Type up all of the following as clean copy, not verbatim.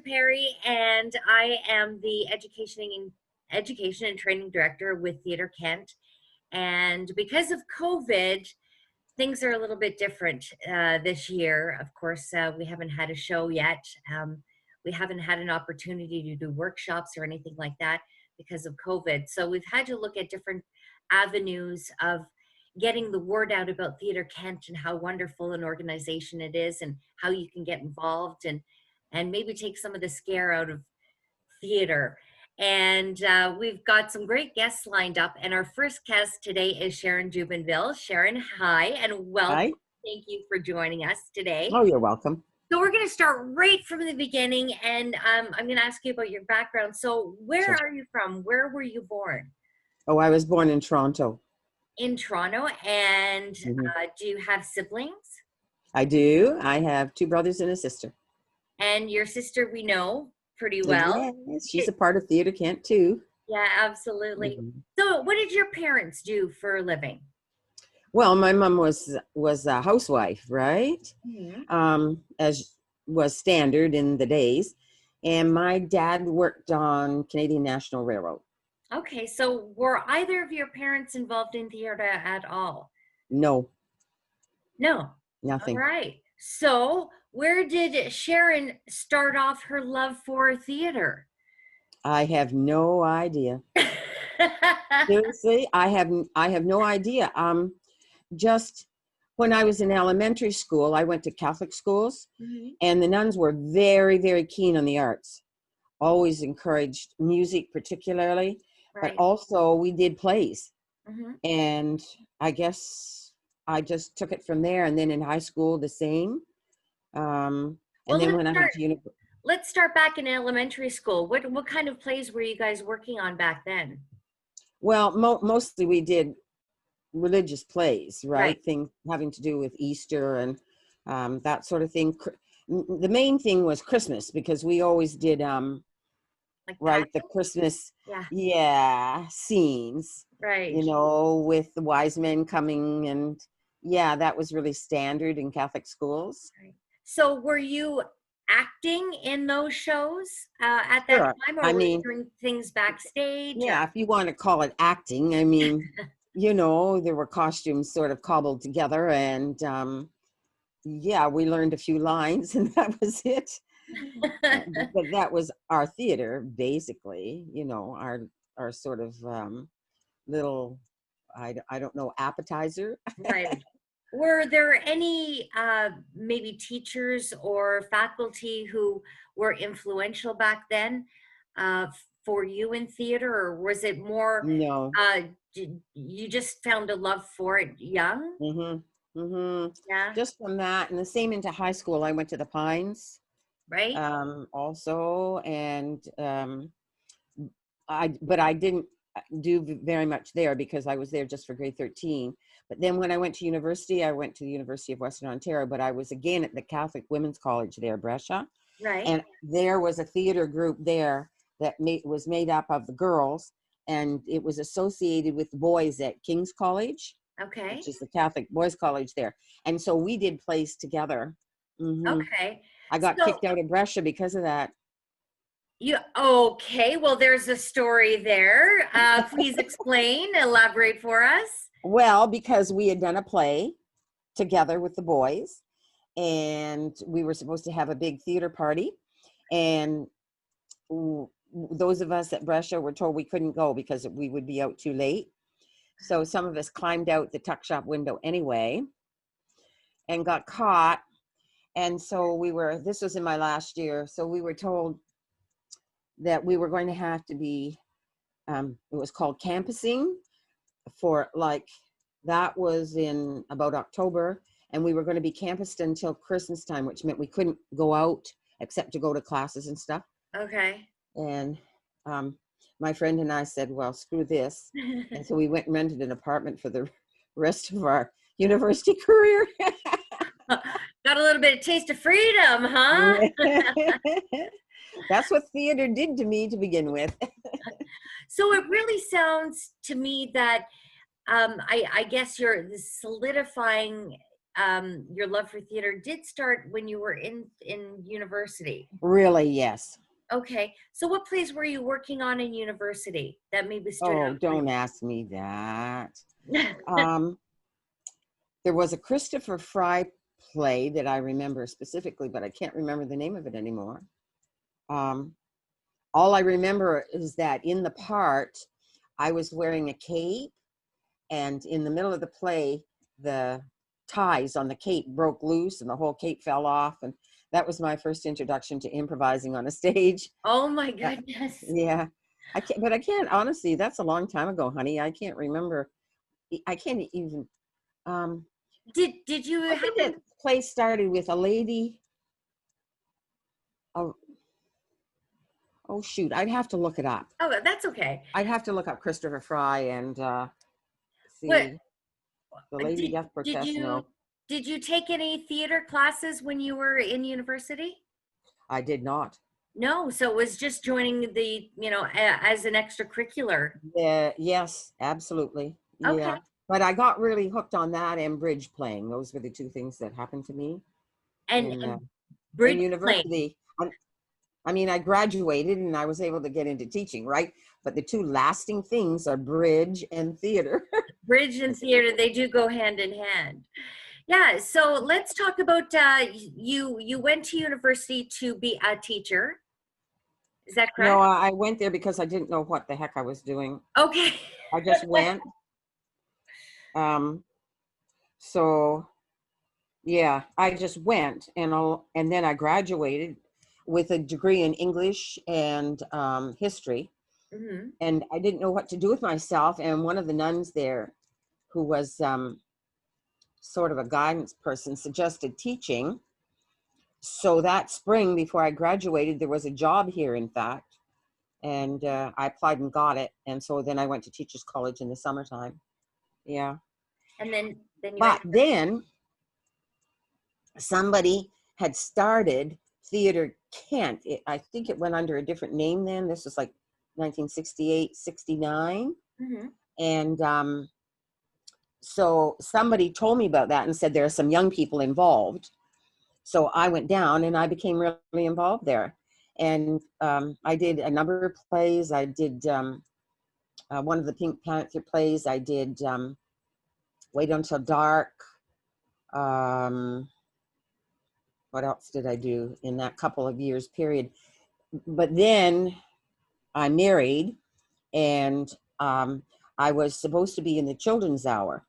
Perry, and I am the education and training director with Theatre-Kent. And because of COVID, things are a little bit different this year. Of course, we haven't had a show yet. We haven't had an opportunity to do workshops or anything like that because of COVID. So we've had to look at different avenues of getting the word out about Theatre-Kent and how wonderful an organization it is and how you can get involved and maybe take some of the scare out of theater. And we've got some great guests lined up. And our first guest today is Sharon Jubenville. Sharon, hi, and welcome. Hi. Thank you for joining us today. Oh, you're welcome. So we're going to start right from the beginning, and I'm going to ask you about your background. So where are you from? Where were you born? Oh, I was born in Toronto. In Toronto. And do you have siblings? I do. I have 2 brothers and a sister. And your sister we know pretty well. Yes, she's a part of Theatre-Kent too. Yeah, absolutely. So what did your parents do for a living? Well, my mom was a housewife, right? As was standard in the days. And my dad worked on Canadian National Railroad. Okay, so were either of your parents involved in theater at all? No. No. Nothing. All right. So where did Sharon start off her love for theater? I have no idea. Seriously, I have no idea. Just when I was in elementary school, I went to Catholic schools, and the nuns were very, very keen on the arts. Always encouraged music particularly, but also we did plays. And I guess I just took it from there. And then in high school, the same. And then when I went to university. Let's start back in elementary school. What kind of plays were you guys working on back then? Well, mostly we did religious plays, right? Things having to do with Easter and that sort of thing. The main thing was Christmas, because we always did the Christmas scenes, you know, with the wise men coming, and that was really standard in Catholic schools. So were you acting in those shows at that time, or were you doing things backstage? Yeah, if you want to call it acting. I mean, you know, there were costumes sort of cobbled together, and we learned a few lines, and that was it. But that was our theater, basically, you know, our sort of little, I don't know, appetizer. Right. Were there any maybe teachers or faculty who were influential back then for you in theater, or was it more you just found a love for it young? Yeah. Just from that, and the same into high school. I went to the Pines. Right. Also, and I didn't do very much there because I was there just for grade 13. But then when I went to university, I went to the University of Western Ontario, but I was again at the Catholic Women's College there, Brescia. Right. And there was a theater group there that was made up of the girls, and it was associated with the boys at King's College. Okay. Which is the Catholic Boys College there. And so we did plays together. Okay. I got kicked out of Brescia because of that. Okay, well, there's a story there. Please explain, elaborate for us. Well, because we had done a play together with the boys, and we were supposed to have a big theater party, and those of us at Brescia were told we couldn't go because we would be out too late. So some of us climbed out the tuck shop window anyway and got caught. And so this was in my last year, so we were told that we were going to have to be, it was called campusing for that was in about October, and we were going to be campused until Christmas time, which meant we couldn't go out except to go to classes and stuff. Okay. And my friend and I said, well, screw this. And so we went and rented an apartment for the rest of our university career. Got a little bit of taste of freedom, huh? That's what theater did to me to begin with. So it really sounds to me that I guess you're solidifying your love for theater did start when you were in university. Really, yes. Okay, so what plays were you working on in university that maybe stood Oh, out for don't ask me that. you? Um, there was a Christopher Fry play that I remember specifically, but I can't remember the name of it anymore. Um, all I remember is that in the part, I was wearing a cape, and in the middle of the play, the ties on the cape broke loose and the whole cape fell off. And that was my first introduction to improvising on a stage. Oh my Uh, goodness. yeah. I can't, honestly, that's a long time ago, honey. I can't remember. I can't even, um, Did you I think that happen? play started with a lady. Oh, oh shoot. I'd have to look it up. Oh, that's okay. I'd have to look up Christopher Fry and What see the Lady Death did Protest. you No, did you take any theater classes when you were in university? I did not. No, so it was just joining the, as an extracurricular. Yeah, yes, absolutely. Okay. Yeah. But I got really hooked on that and bridge playing. Those were the two things that happened to me And in bridge playing. university. I mean, I graduated and I was able to get into teaching, right? But the two lasting things are bridge and theater. Bridge and theater, they do go hand in hand. Yeah, so let's talk about you went to university to be a teacher. Is that No, correct? I went there because I didn't know what the heck I was doing. Okay. I just went. Um, so yeah, I just went and then I graduated with a degree in English and history. Hmm. And I didn't know what to do with myself. And one of the nuns there, who was sort of a guidance person, suggested teaching. So that spring, before I graduated, there was a job here, in fact, and I applied and got it. And so then I went to Teachers College in the summertime. Yeah. And then you But ended up. then somebody had started Theater Kent. I think it went under a different name then. This was like 1968, 69. Hmm. And so somebody told me about that and said there are some young people involved. So I went down and I became really involved there. And I did a number of plays. I did one of the Pink Panther plays. I did Wait Until Dark. Um, what else did I do in that couple of years period? But then I married, and I was supposed to be in the children's hour,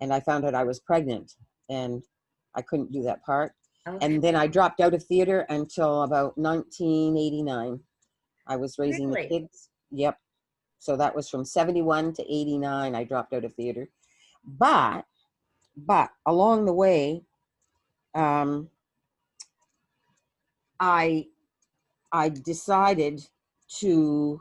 and I found out I was pregnant, and I couldn't do that part. Okay. And then I dropped out of theater until about 1989. I was raising the Really? kids. Yep. So that was from 71 to 89. I dropped out of theater. But along the way, um, I I decided to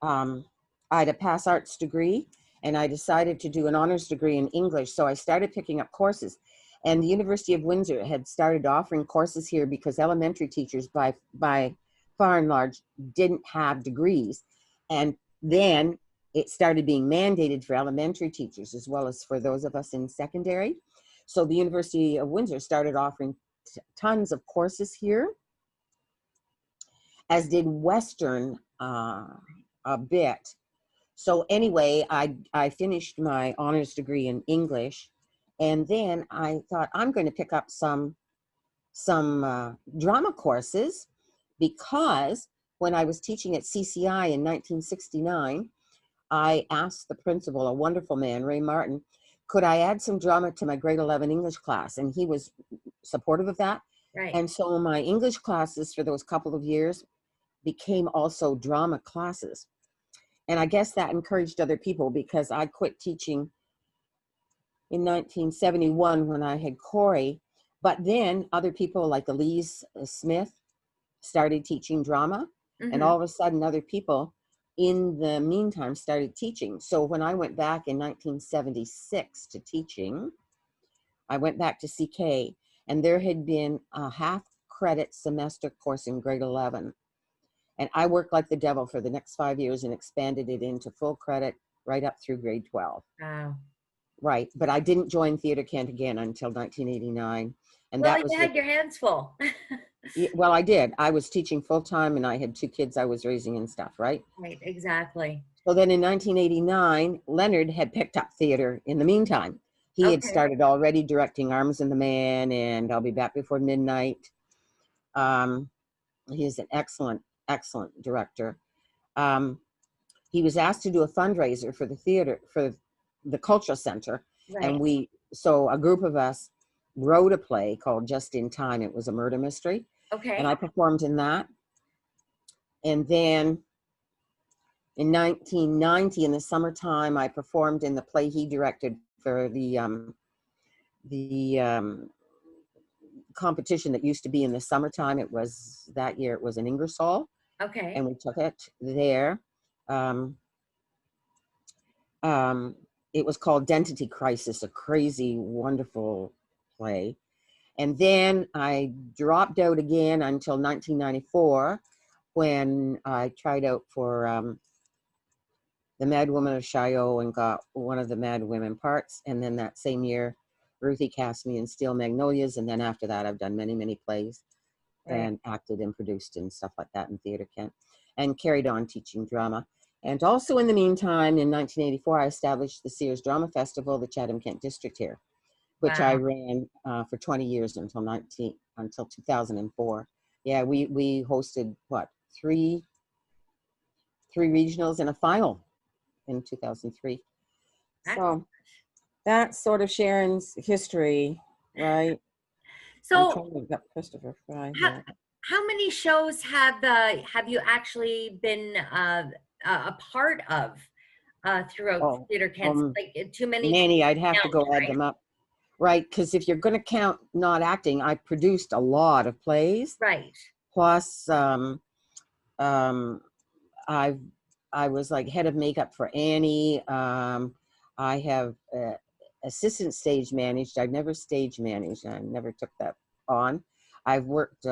I had a pass arts degree, and I decided to do an honors degree in English. So I started picking up courses, and the University of Windsor had started offering courses here because elementary teachers by far and large didn't have degrees. And then it started being mandated for elementary teachers as well as for those of us in secondary. So the University of Windsor started offering tons of courses here, as did Western a bit. So anyway, I finished my honors degree in English, and then I thought I'm going to pick up some drama courses, because when I was teaching at CCI in 1969, I asked the principal, a wonderful man, Ray Martin, could I add some drama to my grade 11 English class? And he was supportive of that. Right. And so my English classes for those couple of years became also drama classes. And I guess that encouraged other people, because I quit teaching in 1971 when I had Corey. But then other people like Elise Smith started teaching drama. And Hmm. all of a sudden, other people in the meantime started teaching. So when I went back in 1976 to teaching, I went back to CK, and there had been a half credit semester course in grade 11. And I worked like the devil for the next 5 years and expanded it into full credit right up through grade 12. Wow. right. But I didn't join Theater Kent again until 1989. And Well, that you was with, had your hands full. well, I did. I was teaching full time and I had 2 kids I was raising and stuff, right? Right, exactly. So then in 1989, Leonard had picked up theater in the meantime. He had Okay. started already directing Arms and the Man and I'll Be Back Before Midnight. Um, he is an excellent, excellent director. Um, he was asked to do a fundraiser for the theater, for the cultural center. Right. And so a group of us wrote a play called Just in Time. It was a murder mystery. And Okay. I performed in that. And then in 1990, in the summertime, I performed in the play he directed for the competition that used to be in the summertime. It was that year, it was in Ingersoll, Okay. and we took it there. Um, it was called Identity Crisis, a crazy, wonderful play. And then I dropped out again until 1994 when I tried out for the Mad Woman of Chaillot and got one of the Mad Women parts. And then that same year, Ruthie cast me in Steel Magnolias. And then after that, I've done many, many plays Right. and acted and produced and stuff like that in Theater Kent and carried on teaching drama. And also in the meantime, in 1984, I established the Sears Drama Festival, the Chatham-Kent district here, which I Wow. ran for 20 years until 2004. Yeah, we hosted what, three regionals and a final in 2003. Excellent. So that's sort of Sharon's history, right? I'm So trying to get Christopher Fry how here. how many shows have you actually been a part of throughout Oh, Theater Kent? um, Like too many to many, I'd have to count, go add right? them up. Right, because if you're going to count not acting, I produced a lot of plays. Right. Plus, um, I've I was like head of makeup for Annie. I have assistant stage managed. I've never stage managed. I never took that on. I've worked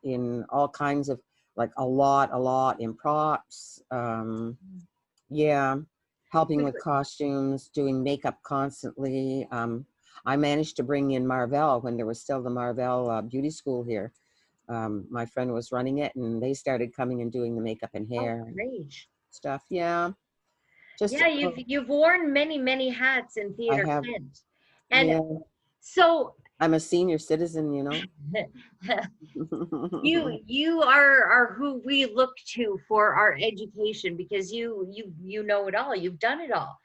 in all kinds of like a lot in props. Yeah, helping with costumes, doing makeup constantly. I managed to bring in Marvell when there was still the Marvell beauty school here. My friend was running it and they started coming and doing the makeup and Oh, hair and great. stuff. Yeah, just Yeah, you've worn many hats in I Theater have, Kent. And yeah, so I'm a senior citizen, you know. you are who we look to for our education because you know it all. You've done it all.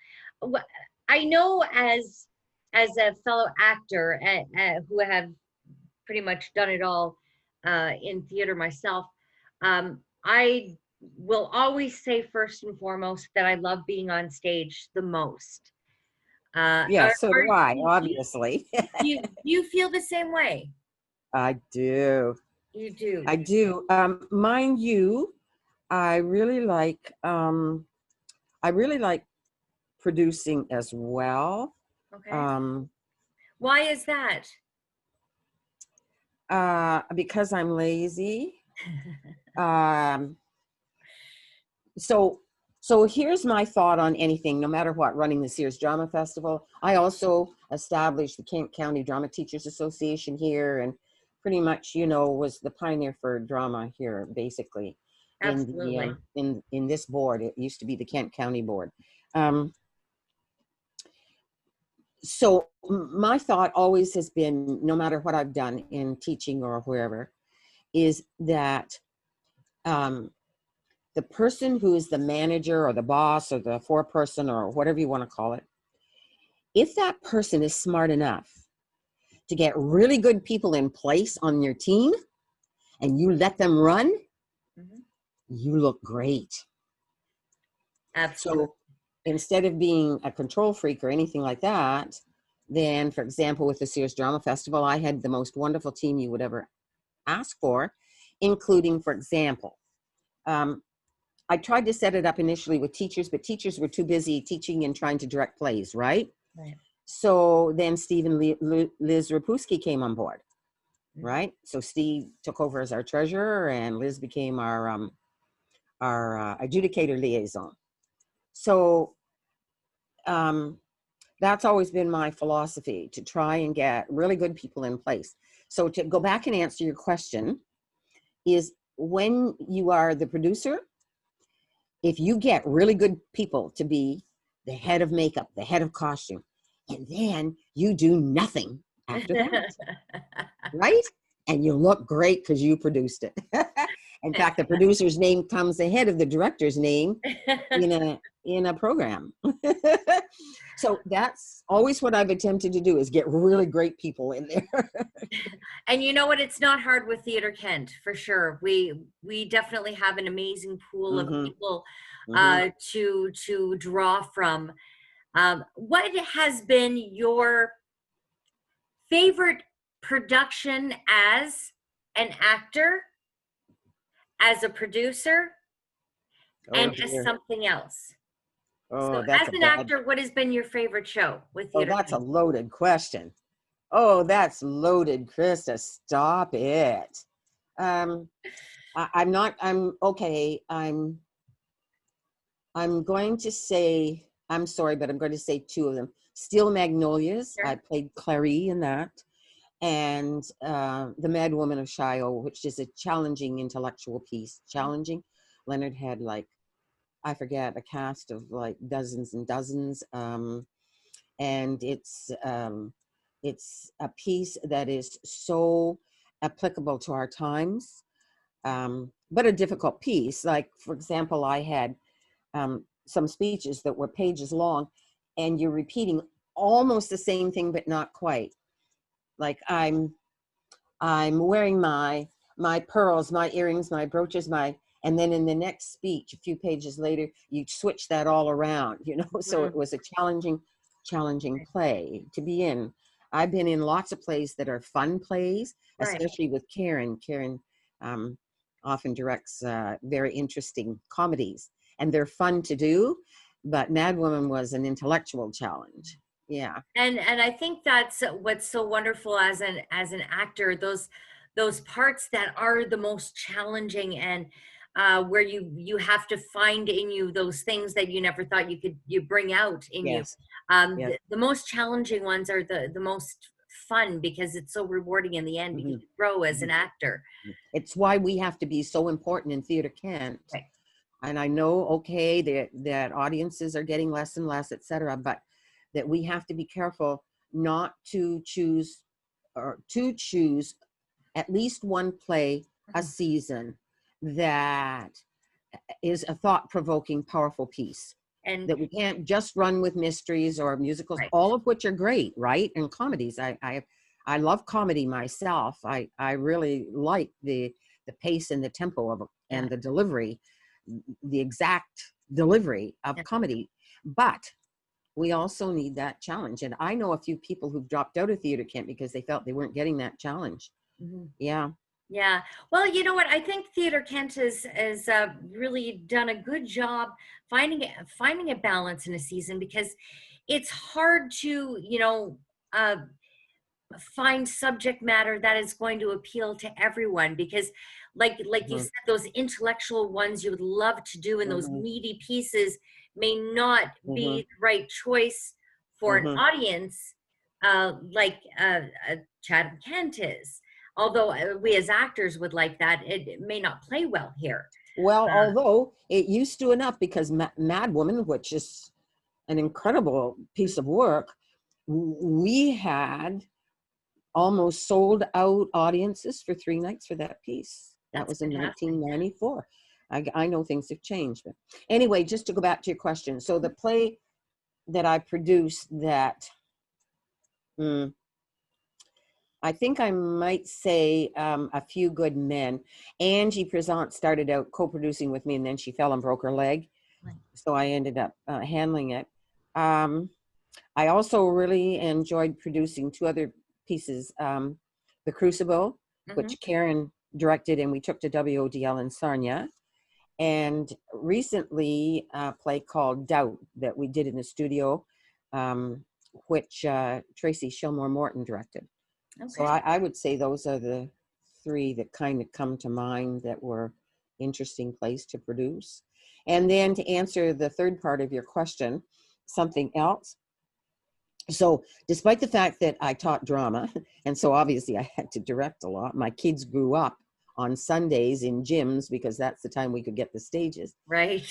I know as a fellow actor who have pretty much done it all in theater myself. I will always say first and foremost that I love being on stage the most. Yeah, so do I, Do obviously. you feel the same way? I do. You do. I do. Mind you, I really like I really like producing as well. Okay. Um, Why is that? because I'm lazy. Um, so so here's my thought on anything, no matter what, running the Sears Drama Festival. I also established the Kent County Drama Teachers Association here and pretty much, you know, was the pioneer for drama here, basically, in the Absolutely. in this board. It used to be the Kent County Board. Um, so my thought always has been, no matter what I've done in teaching or wherever, is that um, the person who is the manager or the boss or the foreperson or whatever you want to call it, if that person is smart enough to get really good people in place on your team and you let them run, Mhm. you look great. Absolutely. So instead of being a control freak or anything like that, then, for example, with the Sears Drama Festival, I had the most wonderful team you would ever ask for, including, for example, I tried to set it up initially with teachers, but teachers were too busy teaching and trying to direct plays, right? Right. So then Steve and Liz Rapuski came on board, Mhm. right? So Steve took over as our treasurer and Liz became our adjudicator liaison. So um, That's always been my philosophy, to try and get really good people in place. So to go back and answer your question is, when you are the producer, if you get really good people to be the head of makeup, the head of costume, and then you do nothing after that, right? And you look great because you produced it. In fact, the producer's name comes ahead of the director's name in a program. So that's always what I've attempted to do, is get really great people in there. And you know what? It's not hard with Theater Kent, for sure. We definitely have an amazing pool of Hmm. people Hmm. to draw from. What has been your favorite production as an actor, as a producer, Oh and as dear. something else? So, Oh, as an actor, what has been your favorite show with Theater that's a Kent? loaded question. Oh, that's loaded, Krista. Stop it. Um, I'm not, I'm okay. I'm going to say, I'm sorry, but I'm going to say two of them. Steel Magnolias. I Sure. played Clary in that. And The Mad Woman of Shiloh, which is a challenging intellectual piece. Challenging. Leonard had, like, I forget, a cast of like dozens and dozens. And it's a piece that is so applicable to our times, but a difficult piece. Like, for example, I had some speeches that were pages long, and you're repeating almost the same thing, but not quite. Like, I'm wearing my pearls, my earrings, my brooches, and then in the next speech, a few pages later, you switch that all around, you know. So it Mhm. was a challenging play to be in. I've been in lots of plays that are fun plays, Right. especially with Karen. Karen often directs very interesting comedies, and they're fun to do. But Mad Woman was an intellectual challenge. Yeah. And I think that's what's so wonderful as an actor, those parts that are the most challenging, and where you have to find in you those things that you never thought you bring out in you. Yes. Yes. The most challenging ones are the most fun, because it's so rewarding in the end, because Mhm. you grow as an Mhm. actor. It's why we have to be so important in Theater Kent. Right. And I know, okay, that audiences are getting less and less, et cetera, but that we have to be careful not to choose, or to choose at least one play a Mhm. season that is a thought-provoking, powerful piece. And That we can't just run with mysteries or musicals, right. all of which are great, right? And comedies. I love comedy myself. I really like the pace and the tempo of it, Yeah. and the delivery, the exact delivery of Yeah. comedy. But we also need that challenge. And I know a few people who've dropped out of theater camp because they felt they weren't getting that challenge. Mhm. Yeah. Yeah. Well, you know what? I think Theater Kent has really done a good job finding a balance in a season, because it's hard to, uh, find subject matter that is going to appeal to everyone, because like you Hmm. said, those intellectual ones you would love to do, and those Hmm. meaty pieces may not Hmm. be the right choice for an Hmm. audience, like Chatham-Kent is. Although we as actors would like that, it may not play well here. Well, uh, although it used to enough, because Mad Woman, which is an incredible piece of work, we had almost sold out audiences for 3 nights for that piece. That that's was in fantastic. 1994. I know things have changed, but anyway, just to go back to your question. So the play that I produced that, mm, I think I might say A Few Good Men. Angie Present started out co-producing with me, and then she fell and broke her leg. Right. So I ended up handling it. Um, I also really enjoyed producing two other pieces, The Crucible, Hmm. which Karen directed, and we took to WODL in Sarnia, and recently a play called Doubt that we did in the studio, um, which Tracy Shilmore Morton directed. So Okay. I would say those are the three that kind of come to mind that were interesting plays to produce. And then to answer the third part of your question, something else. So despite the fact that I taught drama, and so obviously I had to direct a lot, my kids grew up on Sundays in gyms because that's the time we could get the stages. Right.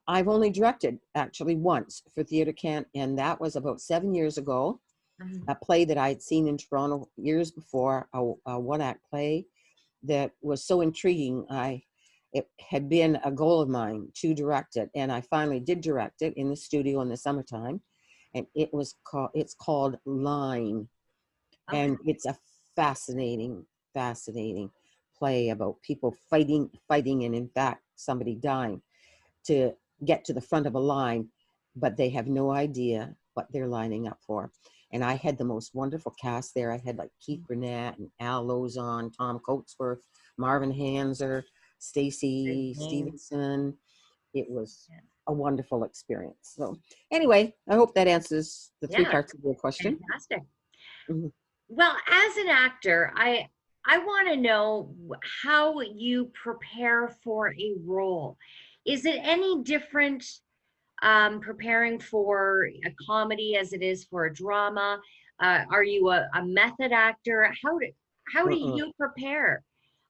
I've only directed actually once for Theatre-Kent, and that was about 7 years ago. Mhm. A play that I had seen in Toronto years before, a one-act play that was so intriguing. It had been a goal of mine to direct it, and I finally did direct it in the studio in the summertime. And it's called Line, Okay. and it's a fascinating, fascinating play about people fighting, and in fact, somebody dying to get to the front of a line, but they have no idea what they're lining up for. And I had the most wonderful cast there. I had like Keith Burnett and Al Lozon, Tom Coatsworth, Marvin Hanser, Great Stacy name. Stevenson. It was Yeah. a wonderful experience. So anyway, I hope that answers the three Yeah, parts of your question. fantastic. Mhm. Well, as an actor, I want to know how you prepare for a role. Is it any different preparing for a comedy as it is for a drama? Are you a method actor? How do Mm-mm, you prepare?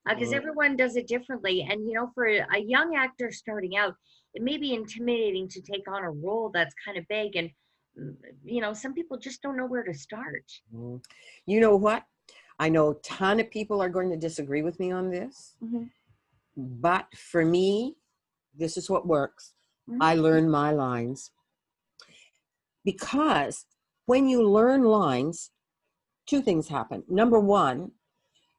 Because mm, everyone does it differently, and for a young actor starting out, it may be intimidating to take on a role that's kind of big, and mm, some people just don't know where to start. mm. You know what? I know a ton of people are going to disagree with me on this, Mhm. but for me, this is what works. Mhm. I learn my lines because when you learn lines, two things happen. Number one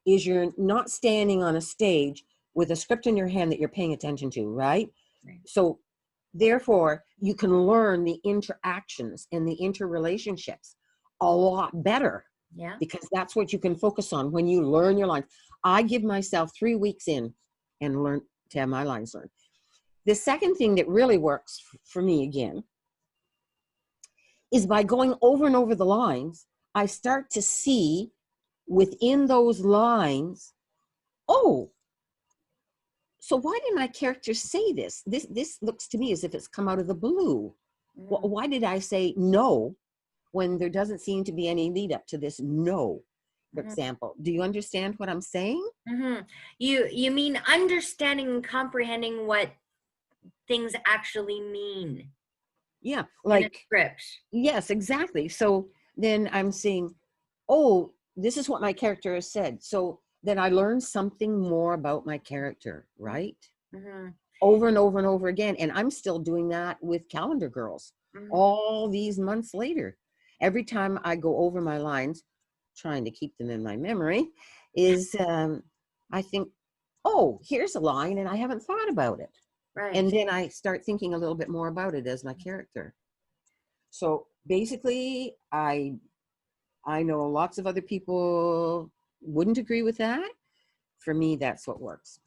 is you're not standing on a stage with a script in your hand that you're paying attention to, right? Right. So therefore, you can learn the interactions and the interrelationships a lot better Yeah. because that's what you can focus on when you learn your lines. I give myself 3 weeks in and learn to have my lines learned. The second thing that really works for me again is by going over and over the lines, I start to see within those lines, oh, so why did my character say this? This looks to me as if it's come out of the blue. Mm. Why did I say no when there doesn't seem to be any lead up to this no, for Mhm. example? Do you understand what I'm saying? Mhm. You mean understanding and comprehending what things actually mean Yeah, in a like, script. yes, exactly. So then I'm saying, oh, this is what my character has said. So then I learn something more about my character, right? Mhm. Over and over and over again. And I'm still doing that with Calendar Girls Mhm. all these months later. Every time I go over my lines, trying to keep them in my memory, is I think, oh, here's a line and I haven't thought about it. And Right. then I start thinking a little bit more about it as my character. So basically, I know lots of other people wouldn't agree with that. For me, that's what works.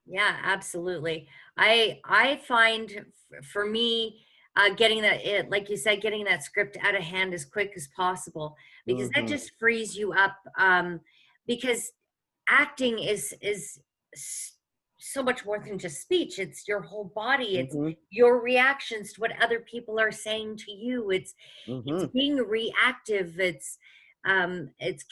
Yeah, absolutely. I find for me, getting like you said, getting that script out of hand as quick as possible, because that Mm-hmm. just frees you up. Because acting is s- so much more than just speech. It's your whole body. It's Mm-hmm. your reactions to what other people are saying to you. It's Mm-hmm. being reactive. It's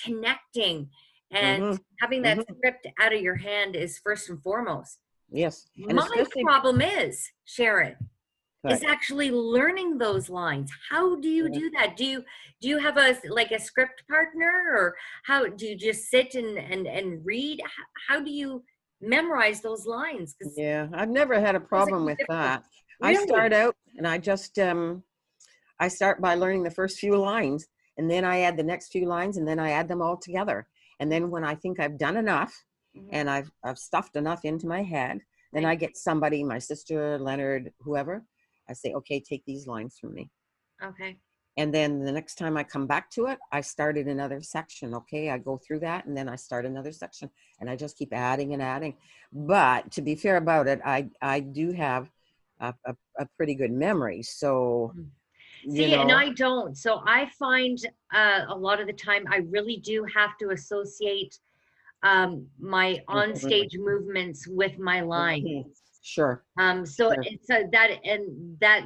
connecting, and Mm-hmm. having that Mm-hmm. script out of your hand is first and foremost. Yes. And My especially problem is, Sharon, is correct. actually learning those lines. How do you Yeah. do that? Do you have a script partner, or how do you just sit and read? How do you memorize those lines? Because Yeah. I've never had a feels like problem a with different. that. I Really? start out and I start by learning the first few lines and then I add the next few lines and then I add them all together. And then when I think I've done enough Mhm. and I've stuffed enough into my head, then Right. I get somebody, my sister, Leonard, whoever, I say, okay, take these lines from me. Okay. And then the next time I come back to it, I started another section. Okay, I go through that and then I start another section and I just keep adding and adding. But to be fair about it, I do have a pretty good memory. So, Mhm. you See, and know, I don't. So I find a lot of the time I really do have to associate my mhm, onstage movements with my line. mhm. Sure, So sure. it's that and that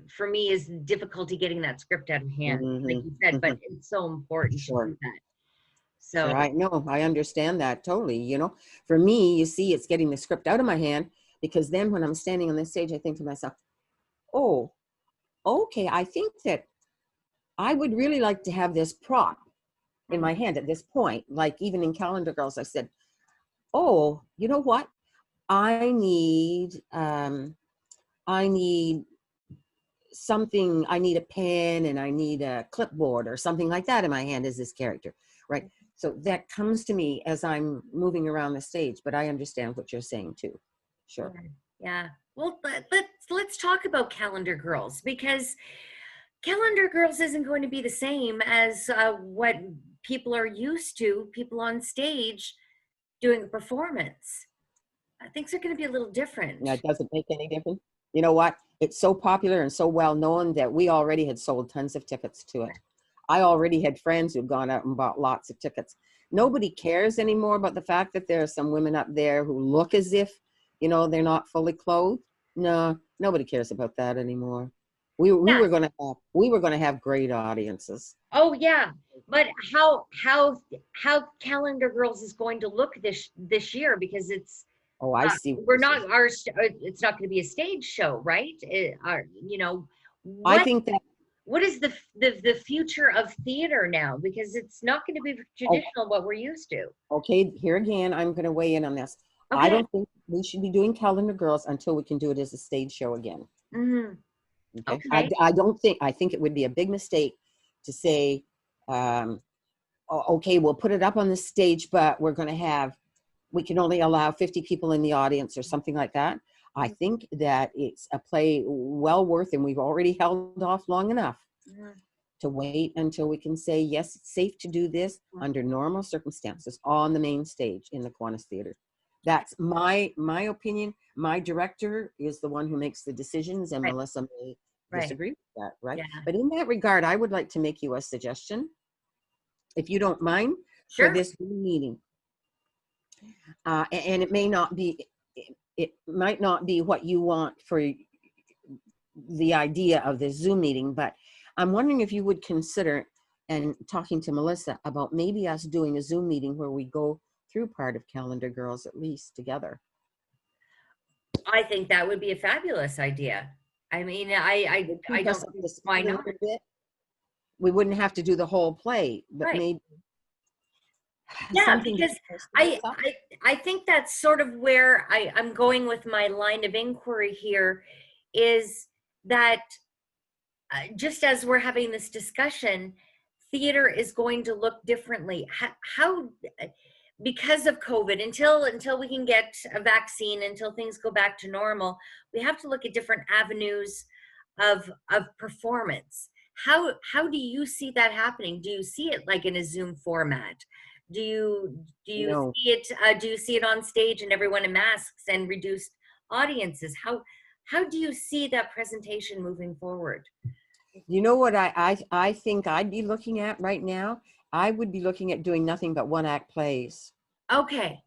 for me is difficulty getting that script out of hand, like Mhm, you said, but mhm. it's so important to Sure. do that. Sure, So I know, I understand that totally, you know. For me, you see, it's getting the script out of my hand because then when I'm standing on this stage, I think to myself, "Oh, okay, I think that I would really like to have this prop in mhm. my hand at this point." Like even in Calendar Girls, I said, "Oh, you know what? I need I need something, I need a pen and I need a clipboard or something like that in my hand as this character," right? So that comes to me as I'm moving around the stage, but I understand what you're saying too. Sure. Yeah, yeah. Well, let's talk about Calendar Girls, because Calendar Girls isn't going to be the same as what people are used to, people on stage doing a performance. Things are going to be a little different. Yeah, it doesn't make any difference. You know what? It's so popular and so well known that we already had sold tons of tickets to it. I already had friends who'd gone out and bought lots of tickets. Nobody cares anymore about the fact that there are some women up there who look as if, you know, they're not fully clothed. No, nobody cares about that anymore. We Yeah. were gonna have great audiences. Oh yeah. But how Calendar Girls is going to look this year, because it's Oh, I see what we're you're saying. not it's not going to be a stage show, right? You know, I what think that what is the future of theater now, because it's not going to be oh, traditional what we're used to. okay, here again, I'm going to weigh in on this. I Okay. don't think we should be doing Calendar Girls until we can do it as a stage show again. Hmm. Okay. Okay. I don't think, I think it would be a big mistake to say, um, okay, we'll put it up on the stage, but we're going to have, we can only allow 50 people in the audience or something like that. I think that it's a play well worth, and we've already held off long enough Mhm. to wait until we can say, yes, it's safe to do this under normal circumstances on the main stage in the Kiwanis Theater. That's my opinion. My director is the one who makes the decisions, and Right. Melissa may Right. disagree with that, right? Yeah. But in that regard, I would like to make you a suggestion, if you don't mind, for Sure. this meeting. And it may not be, it might not be what you want for the idea of this Zoom meeting, but I'm wondering if you would consider, and talking to Melissa about maybe us doing a Zoom meeting where we go through part of Calendar Girls at least together. I think that would be a fabulous idea. I mean, Would I keep us don't up see to why speed a not. little bit. We wouldn't have to do the whole play, but Right. maybe Yeah, something to because keep our I spirits up. I I think that's sort of where I'm going with my line of inquiry here, is that just as we're having this discussion, theater is going to look differently. How because of COVID, until we can get a vaccine, until things go back to normal, we have to look at different avenues of performance. How do you see that happening? Do you see it like in a Zoom format? Do you No, see it do you see it on stage and everyone in masks and reduced audiences? How do you see that presentation moving forward? you know what I think I'd be looking at right now? I would be looking at doing nothing but one act plays. Okay.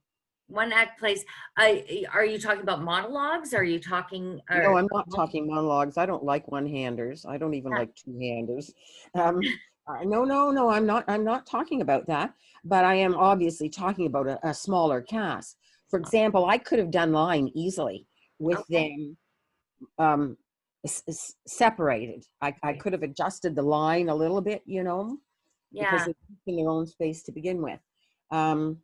One act plays. Are you talking about monologues? Are you talking No, or I'm not talking monologues. I don't like one-handers. I don't even yeah, like two-handers. No, no, no, I'm not talking about that, but I am obviously talking about a smaller cast. For example, I could have done line easily with okay. them separated. I Right. could have adjusted the line a little bit, you know, because Yeah. they're in their own space to begin with. Um,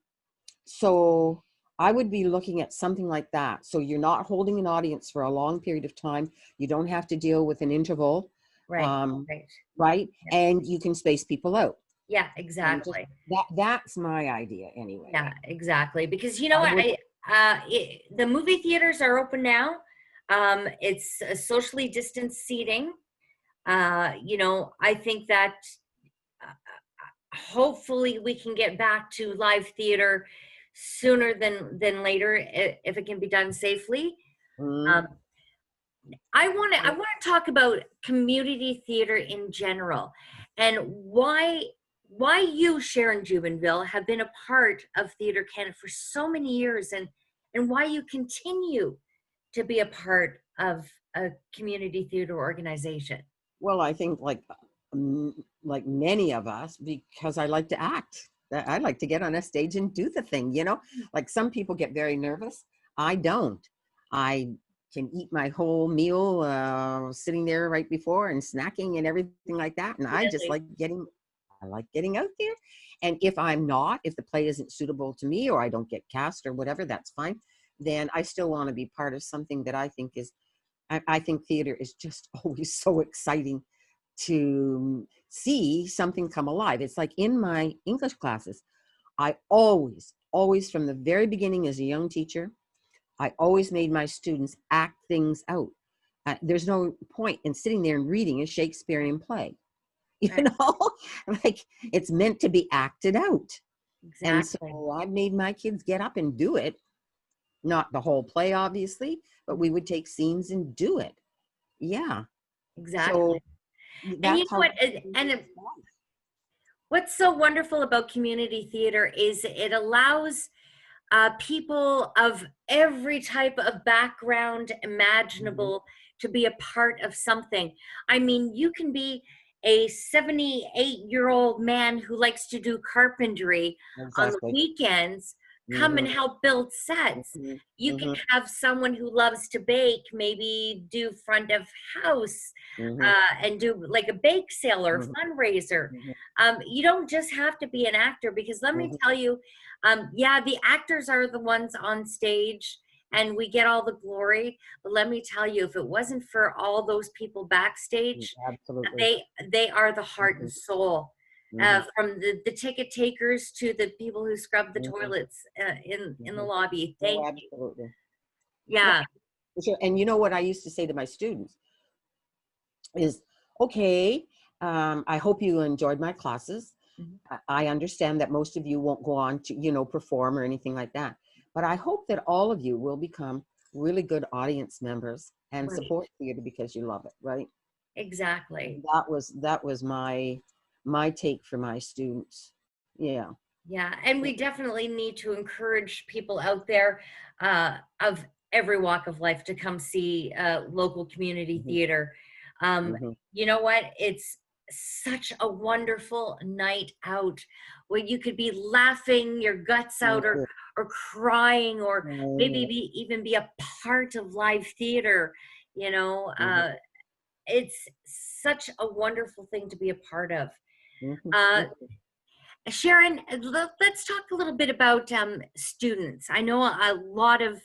so I would be looking at something like that. So you're not holding an audience for a long period of time. You don't have to deal with an interval, Right. um, Right. right? Yeah. And you can space people out. Yeah, And just exactly. that's my idea Yeah, anyway. exactly. Because you know I what, would, the movie theaters are open now. It's a socially distanced seating. You know, I think that uh, hopefully we can get back to live theater sooner than later, if it can be done safely. mm, Um, I want to talk about community theater in general, and why you, Sharon Jubenville, have been a part of Theater Canada for so many years, and why you continue to be a part a community theater organization? Well, I think like many of us, because I like to act. I like to get on a stage and do the thing, you know? Like some people get very nervous. I don't. I can eat my whole meal sitting there right before and snacking and everything like that. And Really? I like getting out there. And if the play isn't suitable to me or I don't get cast or whatever, that's fine. Then I still want to be part of something that I think I think theater is just always so exciting to see something come alive. It's like in my English classes, I always from the very beginning as a young teacher, I always made my students act things out. There's no point in sitting there and reading a Shakespearean play. You Right. know, like it's meant to be acted out. And so Exactly. I made my kids get up and do it. Not the whole play, obviously, but we would take scenes and do it. Yeah. So Exactly. And you that's know how what? What's so wonderful about community theater is it allows people of every type of background Mhm. imaginable to be a part of something. I mean, you can be a 78-year-old man who likes to do carpentry on the Exactly. weekends, come and Mhm, help build sets. mhm, You can mhm, have someone who loves to bake, maybe do front of house mhm, and do like a bake sale or mhm, fundraiser. mhm, You don't just have to be an actor because let me mhm. tell you, yeah, the actors are the ones on stage and we get all the glory. But let me tell you, if it wasn't for all those people backstage, Absolutely. they are the heart and Mhm, soul. mhm, From the ticket takers to the people who scrub the mhm, toilets in the mhm. lobby. Oh, Thank you. absolutely. Yeah, Yeah. for sure. And you know what I used to say to my students is, okay, I hope you enjoyed my classes. Mhm. I understand that most of you won't go on to, perform or anything like that. But I hope that all of you will become really good audience members and Right. support theater because you love it, right? Exactly. That was my take for my students. Yeah. Yeah, and we definitely need to encourage people out there of every walk of life to come see local community Mhm, theater. Um, mhm, you know what? It's such a wonderful night out where you could be laughing your guts out mhm, or crying or maybe mhm, even be a part of live theater. You know, mhm, it's such a wonderful thing to be a part of. mhm, Uh, mhm, Sharon, let's talk a little bit about students. I know a lot of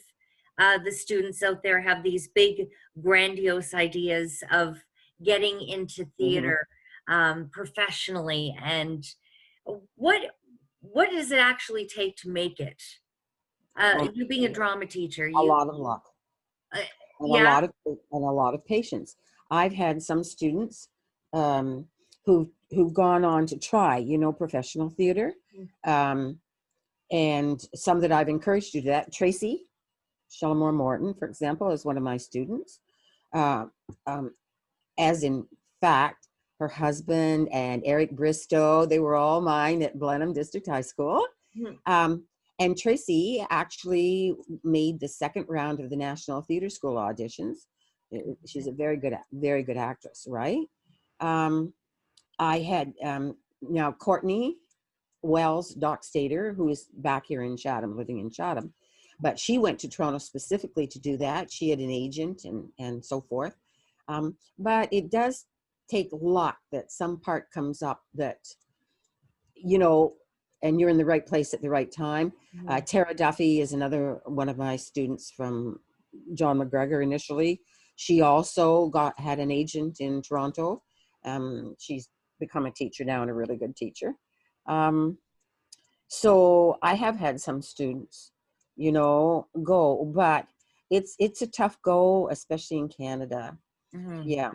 the students out there have these big, grandiose ideas of getting into mhm. theater professionally, and what what does it actually take to make it? Um, You being a drama teacher, a you lot of luck uh, and yeah. a lot of patience. I've had some students um, who've gone on to try, professional theater, um, and some that I've encouraged to do that. Tracy Shellamore Morton, for example, is one of my students. Uh, um, as in fact, her husband and Eric Bristow, they were all mine at Blenheim District High School. Mhm. Um, and Tracy actually made the second round of the National Theater School auditions. She's a very good actress, right? Um, I had now Courtney Wells Dockstader, who is back here in Chatham, living in Chatham, but she went to Toronto specifically to do that. She had an agent and so forth. But it does take luck that some part comes up that, you know, and you're in the right place at the right time. Mhm. Tara Duffy is another one of my students from John McGregor initially. She also had an agent in Toronto. She's become a teacher now and a really good teacher. Um, so I have had some students, go, but it's a tough go, especially in Canada. Mhm. Yeah.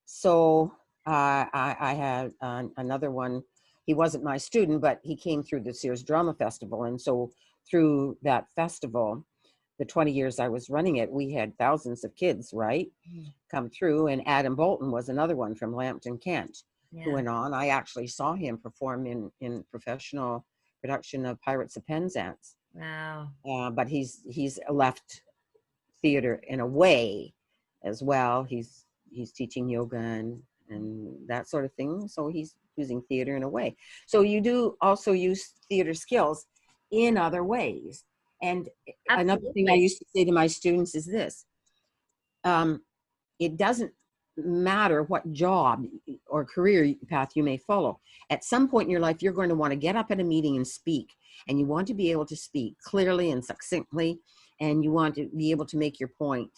So I had another one. He wasn't my student, but he came through the Sears Drama Festival, and so through that festival, the 20 years I was running it, we had thousands of kids, right, Mhm. come through. And Adam Bolton was another one from Lambton, Kent, who Yeah. went on. I actually saw him perform in professional production of Pirates of Penzance. Wow. But he's left theater in a way. as well. He's teaching yoga and that sort of thing. So he's using theater in a way. So you do also use theater skills in other ways. And another thing I Absolutely. used to say to my students is this: um, it doesn't matter what job or career path you may follow. At some point in your life, you're going to want to get up at a meeting and speak, and you want to be able to speak clearly and succinctly, and you want to be able to make your point.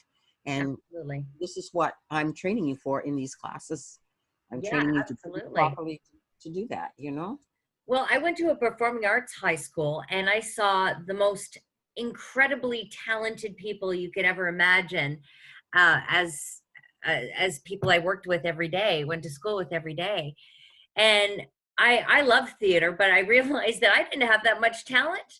And Absolutely. this is what I'm training you for in these classes. I'm Yeah, training you to absolutely. properly to do that, you know? Well, I went to a performing arts high school and I saw the most incredibly talented people you could ever imagine, as people I worked with every day, went to school with every day. And I love theater, but I realized that I didn't have that much talent.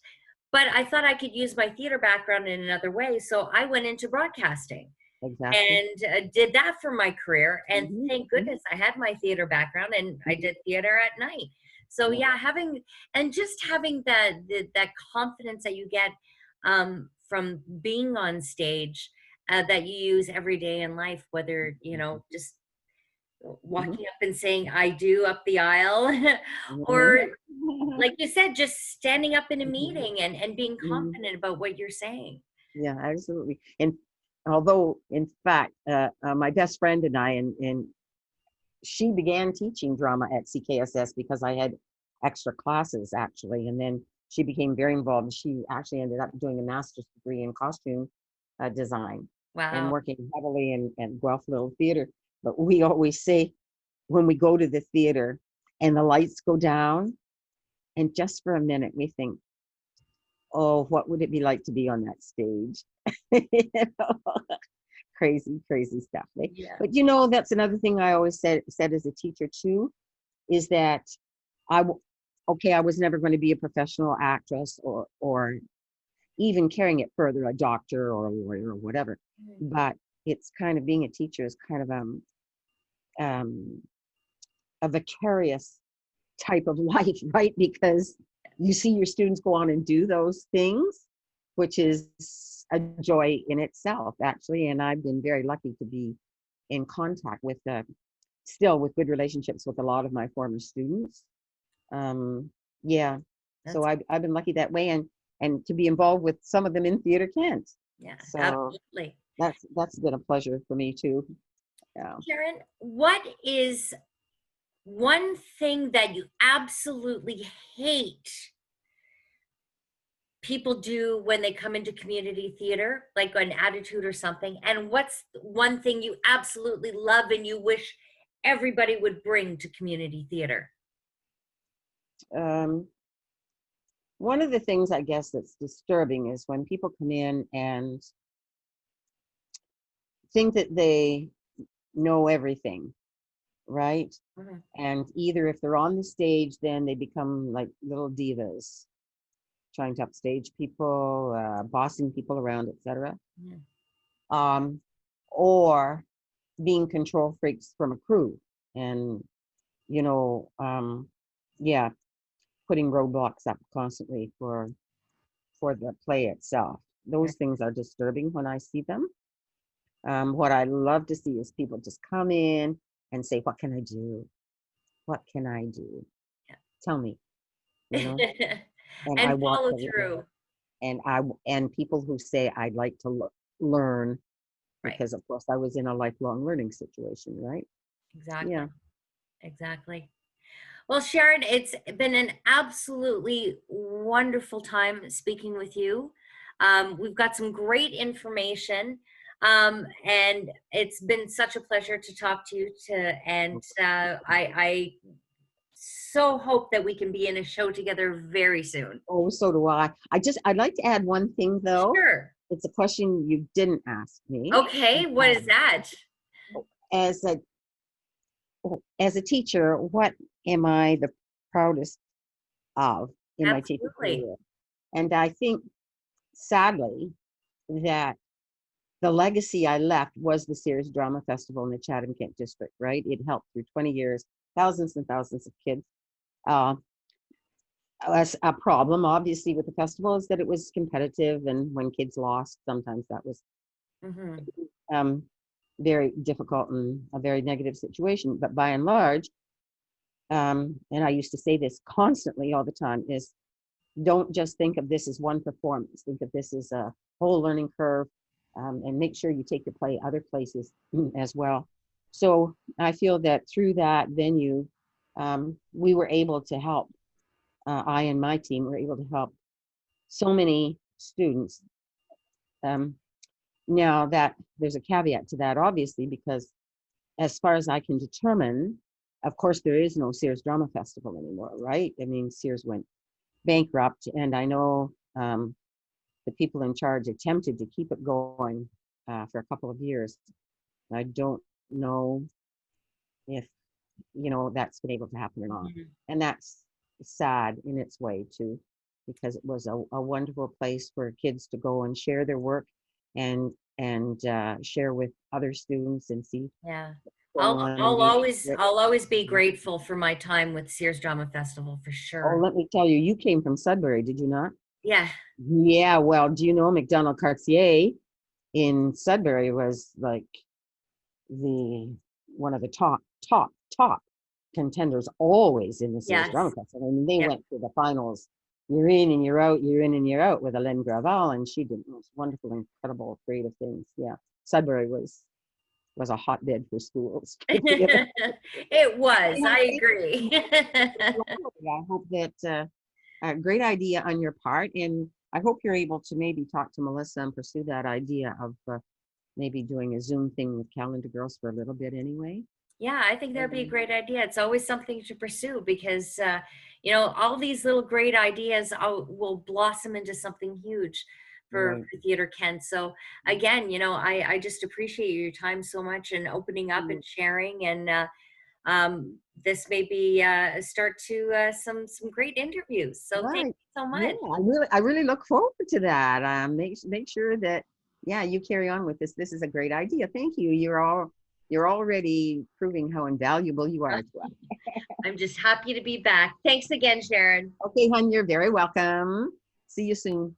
But I thought I could use my theater background in another way, so I went into broadcasting Exactly. and did that for my career. And Hmm. thank Hmm. goodness I had my theater background and I Hmm. did theater at night. So Yeah. yeah, having and just having that confidence that you get from being on stage, that you use every day in life, whether just Hmm. walking up and saying I do up the aisle, or Hmm. like you said, just standing up in a Hmm. meeting and being Hmm. confident about what you're saying. Yeah, absolutely. And although, in fact, my best friend and I, and she began teaching drama at CKSS because I had extra classes actually, and then she became very involved. She actually ended up doing a master's degree in costume design and Wow. working heavily in Guelph Little Theater. But we always say when we go to the theater and the lights go down, and just for a minute we think, oh, what would it be like to be on that stage? You know? Crazy, crazy stuff. Right? Yeah. But that's another thing I always said as a teacher too, is that okay, I was never going to be a professional actress or even carrying it further, a doctor or a lawyer or whatever. Mhm. But it's kind of being a teacher is kind of um, a vicarious type of life, right? Because you see your students go on and do those things, which is a joy in itself, actually. And I've been very lucky to be in contact with still with good relationships with a lot of my former students. Yeah, so That's I've been lucky that way, and to be involved with some of them in Theater Kent. Yeah, So absolutely. that's been a pleasure for me too. Yeah. Sharon, what is one thing that you absolutely hate people do when they come into community theater, like an attitude or something? And what's one thing you absolutely love and you wish everybody would bring to community theater? Um, One of the things I guess that's disturbing is when people come in and think that they know everything, right? Mhm. And either if they're on the stage, then they become like little divas, trying to upstage people, bossing people around, etc. Yeah. Um, or being control freaks from a crew, and you know, yeah, putting roadblocks up constantly for the play itself. Yeah. Those things are disturbing when I see them. What I love to see is people just come in and say, "What can I do? What can I do? Tell me," you know. Yeah. And I And watch follow everything. through. And people who say, "I'd like to learn," Right. because of course I was in a lifelong learning situation, right? Exactly. Yeah. Exactly. Well, Sharon, it's been an absolutely wonderful time speaking with you. We've got some great information, and it's been such a pleasure to talk to you. And I so hope that we can be in a show together very soon. Oh, so do I. I'd like to add one thing though. Sure. It's a question you didn't ask me. Okay. What is Um, that? as a as a teacher, what am I the proudest of in my teaching Absolutely. career? And I think, sadly, that the legacy I left was the Sears Drama Festival in the Chatham-Kent district, right? It helped through 20 years, thousands and thousands of kids. Uh, as a problem, obviously, with the festival is that it was competitive, and when kids lost, sometimes that was Hmm. um, very difficult and a very negative situation. But by and large, and I used to say this constantly all the time, is don't just think of this as one performance. Think of this as a whole learning curve, and make sure you take your play other places as well. So I feel that through that venue, we were able to help. I and my team were able to help so many students. Um, Now that there's a caveat to that, obviously, because as far as I can determine, of course, there is no Sears Drama Festival anymore, right? I mean, Sears went bankrupt, and I know the people in charge attempted to keep it going for a couple of years. I don't know if, that's been able to happen or not. Mhm. And that's sad in its way, too, because it was a wonderful place for kids to go and share their work and share with other students and see Yeah. what's going on and be. I'll always be grateful for my time with Sears Drama Festival for Oh, sure. let me tell you, you came from Sudbury, did you not? Yeah. Yeah, well, do you know McDonald Cartier in Sudbury was like the one of the top contenders always in the Sears Drama Yes. Festival. I mean, they Yep. went to the finals. You're in and you're out, you're in and you're out with Elaine Gravel, and she did the most wonderful, incredible, creative things. Yeah, Sudbury was a hotbed for schools. It was. I agree. I hope that a great idea on your part, and I hope you're able to maybe talk to Melissa and pursue that idea of maybe doing a Zoom thing with Calendar Girls for a little bit anyway. Yeah, I think that'd be a Um, great idea. It's always something to pursue because, all these little great ideas will blossom into something huge right. for Theater Kent. So again, I just appreciate your time so much and opening up and sharing. And this may be a start to some great interviews. So thank Right. you so Yeah, much. I really look forward to that. Make sure that, yeah, you carry on with this. This is a great idea. Thank you. You're already proving how invaluable you are to us. I'm just happy to be back. Thanks again, Sharon. Okay, hon, you're very welcome. See you soon.